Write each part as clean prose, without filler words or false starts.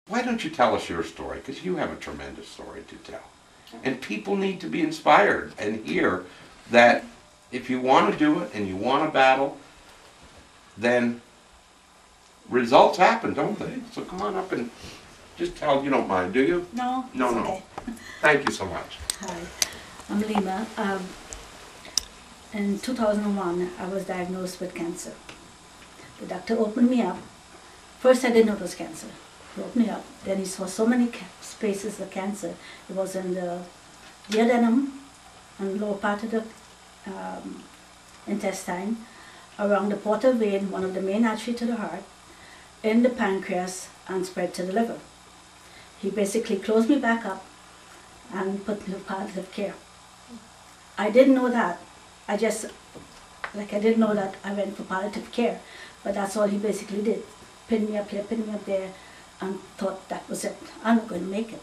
why don't you tell us your story? Because you have a tremendous story to tell. And people need to be inspired and hear that if you want to do it and you want to battle, then results happen, don't they? So come on up and just tell. You don't mind, do you? No, No, no. okay. Thank you so much. Hi, I'm Lima. In 2001, I was diagnosed with cancer. The doctor opened me up. First, I didn't know it was cancer. He opened me up. Then he saw so many spaces of cancer. It was in the duodenum, and lower part of the intestine, around the portal vein, one of the main arteries to the heart, in the pancreas, and spread to the liver. He basically closed me back up and put me in palliative care. I didn't know that. I didn't know that I went for palliative care, but that's all he basically did. Pin me up here, pin me up there, and thought that was it. I'm not going to make it.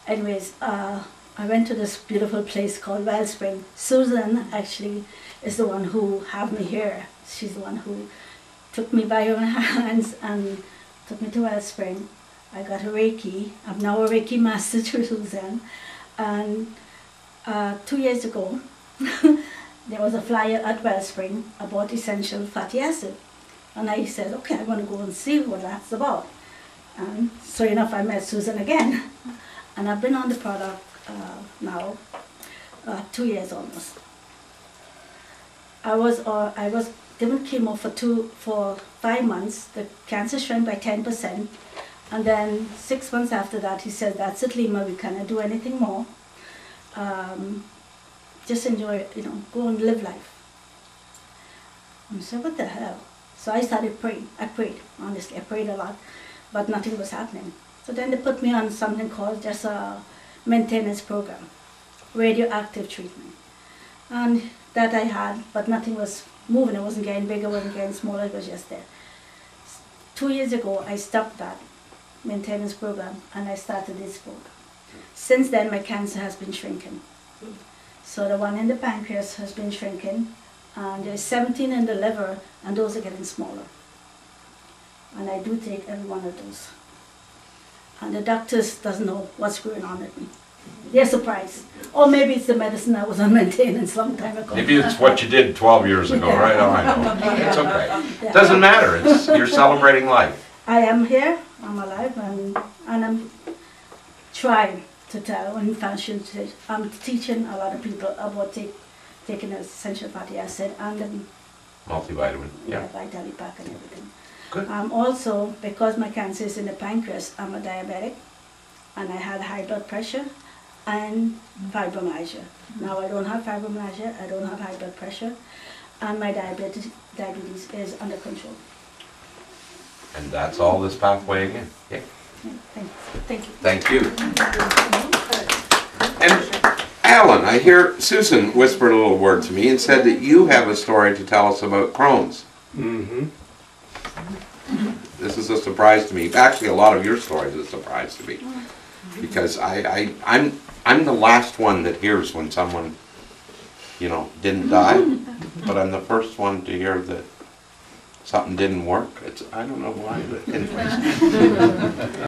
Anyways, I went to this beautiful place called Wellspring. Susan actually is the one who had me here. She's the one who took me by her hands and took me to Wellspring. I got a Reiki. I'm now a Reiki master through Susan. And 2 years ago, there was a flyer at Wellspring about essential fatty acid. And I said, okay, I'm going to go and see what that's about. And so enough, I met Susan again. And I've been on the product now 2 years almost. I was given chemo for 5 months. The cancer shrank by 10%. And then 6 months after that, he said, that's it, Lima, we cannot do anything more. Just enjoy it, go and live life. I said, what the hell? So I started praying. I prayed, honestly. I prayed a lot, but nothing was happening. So then they put me on something called just a maintenance program, radioactive treatment. And that I had, but nothing was moving. It wasn't getting bigger, it wasn't getting smaller, it was just there. 2 years ago, I stopped that maintenance program and I started this program. Since then, my cancer has been shrinking. So the one in the pancreas has been shrinking, and there's 17 in the liver, and those are getting smaller. And I do take every one of those. And the doctors doesn't know what's going on with me. They're surprised. Or maybe it's the medicine I was on maintenance long time ago. Maybe it's what you did 12 years ago, Yeah. right? Oh, I know. It's okay. Yeah. Doesn't matter. You're celebrating life. I am here, I'm alive, and I'm trying to tell, in fashion, I'm teaching a lot of people about taking essential fatty acid and the Multivitamin, yeah. Vitality Pack and everything. Good. Also, because my cancer is in the pancreas, I'm a diabetic, and I had high blood pressure and fibromyalgia. Now I don't have fibromyalgia, I don't have high blood pressure, and my diabetes is under control. And that's all this pathway again. Yeah. Thank you. Thank you. And Alan, I hear Susan whispered a little word to me and said that you have a story to tell us about Crohn's. Mm-hmm. This is a surprise to me. Actually, a lot of your stories are a surprise to me. Because I'm the last one that hears when someone, didn't die. But I'm the first one to hear that something didn't work. I don't know why, but anyways.